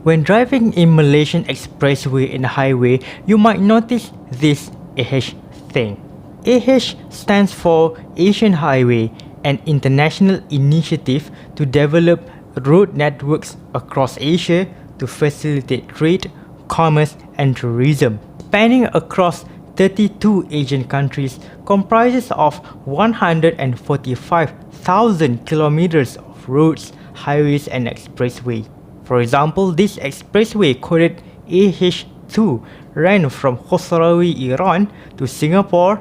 When driving in Malaysian expressway and highway, you might notice this AH thing. AH stands for Asian Highway, an international initiative to develop road networks across Asia to facilitate trade, commerce and tourism. Spanning across 32 Asian countries, comprises of 145,000 kilometers of roads, highways and expressway. For example, this expressway coded AH2 ran from Khosrawi, Iran to Singapore,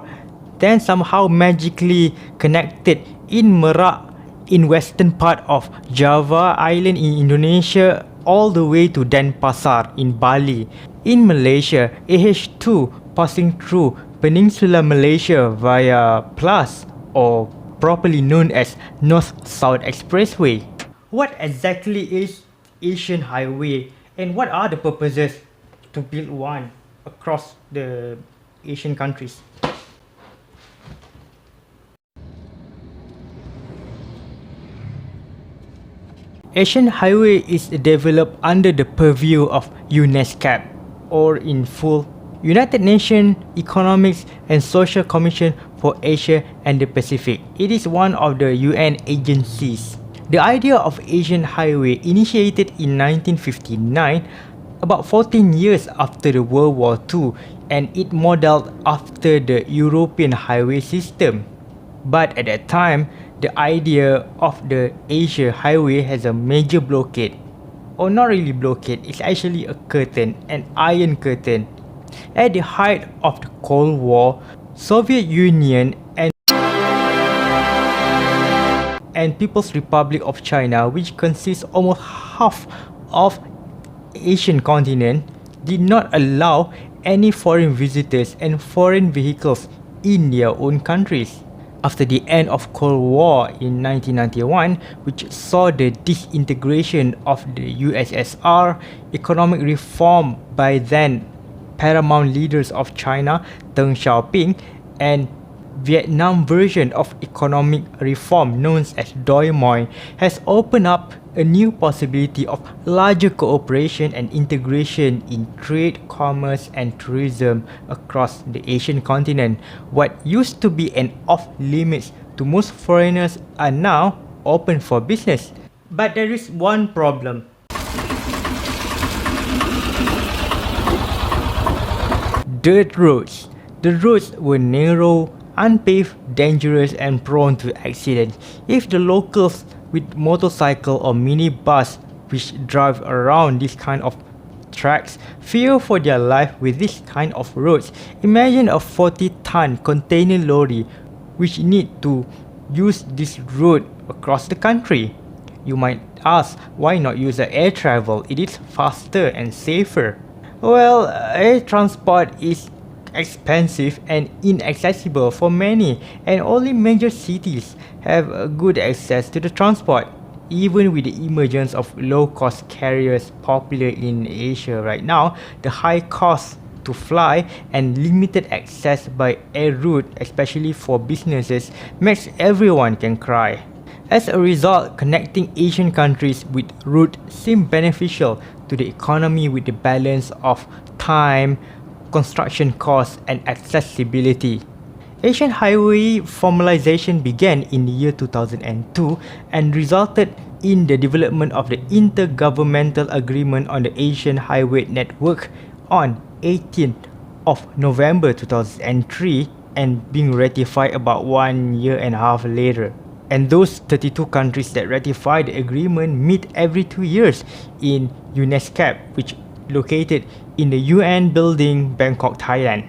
then somehow magically connected in Merak in western part of Java Island in Indonesia all the way to Denpasar in Bali. In Malaysia, AH2 passing through Peninsular Malaysia via PLUS, or properly known as North-South Expressway. What exactly is Asian Highway and what are the purposes to build one across the Asian countries? Asian Highway is developed under the purview of UNESCO, or in full, United Nations Economic and Social Commission for Asia and the Pacific. It is one of the UN agencies. The idea of Asian Highway initiated in 1959, about 14 years after the World War II, and it modeled after the European highway system. But at that time, the idea of the Asia Highway has a major blockade. Or not really blockade, it's actually a curtain, an iron curtain. At the height of the Cold War, Soviet Union and People's Republic of China, which consists almost half of Asian continent, did not allow any foreign visitors and foreign vehicles in their own countries. After the end of Cold War in 1991, which saw the disintegration of the USSR, economic reform by then paramount leaders of China, Deng Xiaoping, and Vietnam version of economic reform known as Doi Moi has opened up a new possibility of larger cooperation and integration in trade, commerce and tourism across the Asian continent. What used to be an off-limits to most foreigners are now open for business. But there is one problem. Dirt roads. The roads were narrow, unpaved, dangerous and prone to accidents. If the locals with motorcycle or minibus which drive around this kind of tracks fear for their life with this kind of roads, imagine a 40-ton container lorry which need to use this road across the country. You might ask, why not use the air travel? It is faster and safer. Well, air transport is expensive and inaccessible for many, and only major cities have good access to the transport. Even with the emergence of low-cost carriers popular in Asia right now, the high cost to fly and limited access by air route, especially for businesses, makes everyone can cry. As a result, connecting Asian countries with route seems beneficial to the economy with the balance of time, construction costs and accessibility. Asian Highway formalization began in the year 2002 and resulted in the development of the Intergovernmental Agreement on the Asian Highway Network on 18th of November 2003 and being ratified about 1.5 years later. And those 32 countries that ratified the agreement meet every 2 years in UNESCO, which located in the UN building, Bangkok, Thailand.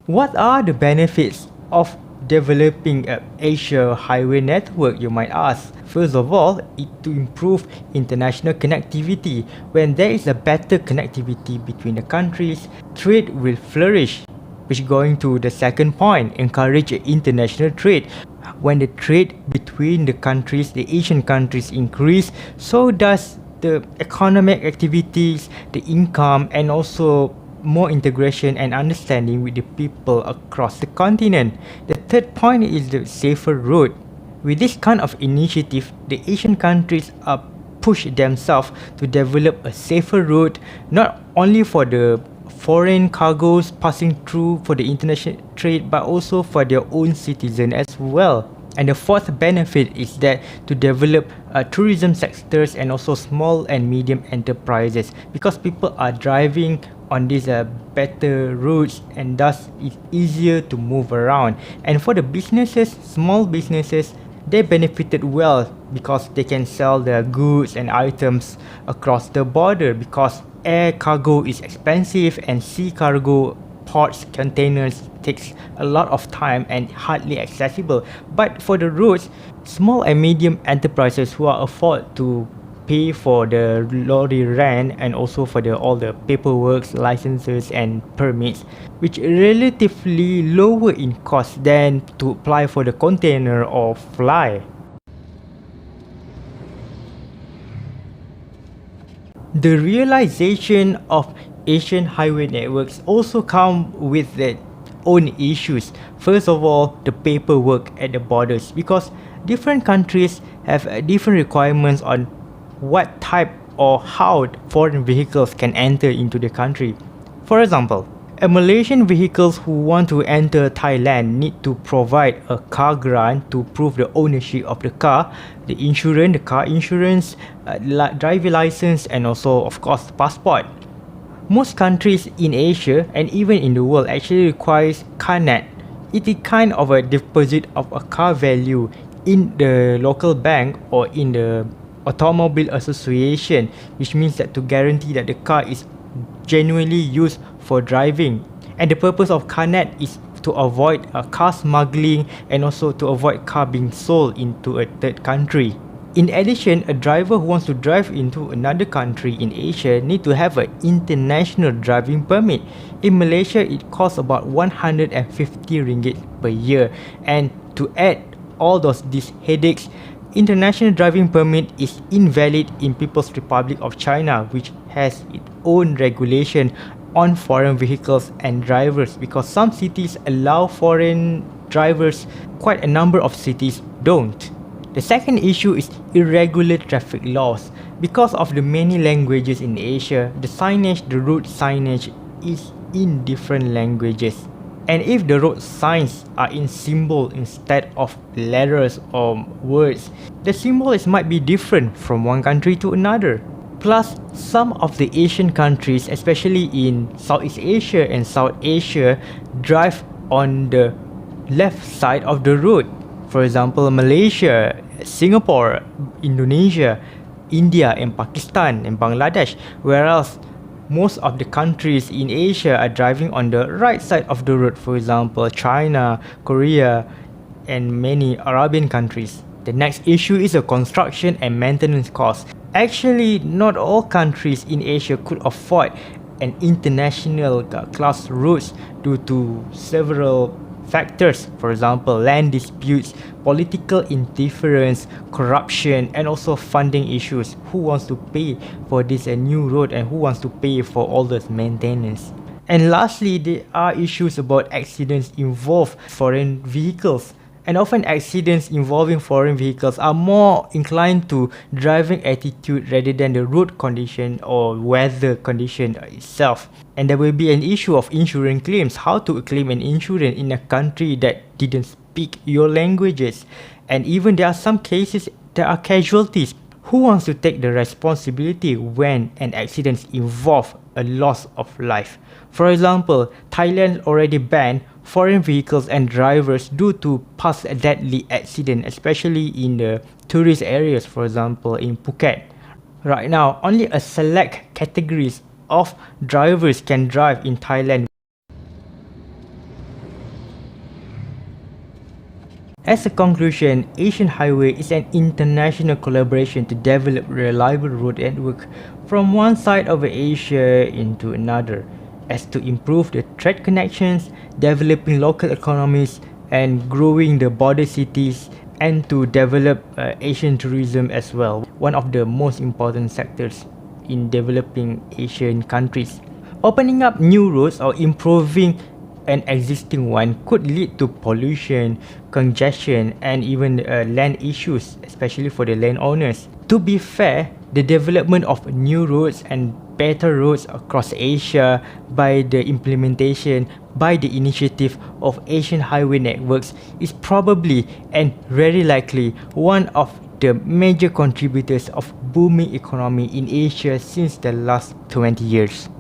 What are the benefits of developing an Asia highway network, you might ask? First of all, it to improve international connectivity. When there is a better connectivity between the countries, trade will flourish. Which going to the second point, encourage international trade. When the trade between the countries, the Asian countries increase, so does the economic activities, the income and also more integration and understanding with the people across the continent. The third point is the safer road. With this kind of initiative, the Asian countries are push themselves to develop a safer route not only for the foreign cargoes passing through for the international trade but also for their own citizens as well. And the fourth benefit is that to develop tourism sectors and also small and medium enterprises, because people are driving on these better routes and thus it's easier to move around. And for the businesses, small businesses, they benefited well because they can sell their goods and items across the border, because air cargo is expensive and sea cargo ports containers takes a lot of time and hardly accessible. But for the roads, small and medium enterprises who are afford to pay for the lorry rent and also for all the paperwork, licenses and permits, which relatively lower in cost than to apply for the container or fly. The realization of Asian highway networks also come with their own issues. First of all, the paperwork at the borders, because different countries have different requirements on what type or how foreign vehicles can enter into the country. For example, a Malaysian vehicles who want to enter Thailand need to provide a car grant to prove the ownership of the car, the insurance, the car insurance, driving license and also of course passport. Most countries in Asia and even in the world actually requires carnet. It is kind of a deposit of a car value in the local bank or in the automobile association, which means that to guarantee that the car is genuinely used for driving. And the purpose of carnet is to avoid car smuggling and also to avoid car being sold into a third country. In addition, a driver who wants to drive into another country in Asia need to have an international driving permit. In Malaysia, it costs about 150 ringgit per year. And to add all these headaches, international driving permit is invalid in People's Republic of China, which has its own regulation on foreign vehicles and drivers, because some cities allow foreign drivers, quite a number of cities don't. The second issue is irregular traffic laws. Because of the many languages in Asia, the signage, the road signage is in different languages. And if the road signs are in symbol instead of letters or words, the symbols might be different from one country to another. Plus, some of the Asian countries, especially in Southeast Asia and South Asia, drive on the left side of the road. For example, Malaysia, Singapore, Indonesia, India and Pakistan and Bangladesh, whereas most of the countries in Asia are driving on the right side of the road, for example, China, Korea, and many Arabian countries. The next issue is the construction and maintenance costs. Actually, not all countries in Asia could afford an international class routes due to several factors. For example, land disputes, political interference, corruption, and also funding issues. Who wants to pay for this new road and who wants to pay for all this maintenance? And lastly, there are issues about accidents involve foreign vehicles. And often accidents involving foreign vehicles are more inclined to driving attitude rather than the road condition or weather condition itself. And there will be an issue of insurance claims, how to claim an insurance in a country that didn't speak your languages. And even there are some cases that are casualties. Who wants to take the responsibility when an accident involves a loss of life? For example, Thailand already banned foreign vehicles and drivers due to past deadly accident, especially in the tourist areas, for example in Phuket. Right now, only a select categories of drivers can drive in Thailand. As a conclusion, Asian Highway is an international collaboration to develop reliable road network from one side of Asia into another, as to improve the trade connections, developing local economies, and growing the border cities, and to develop Asian tourism as well, one of the most important sectors in developing Asian countries. Opening up new roads or improving an existing one could lead to pollution, congestion, and even land issues, especially for the landowners. To be fair, the development of new roads and better roads across Asia by the implementation by the initiative of Asian highway networks is probably and very likely one of the major contributors of booming economy in Asia since the last 20 years.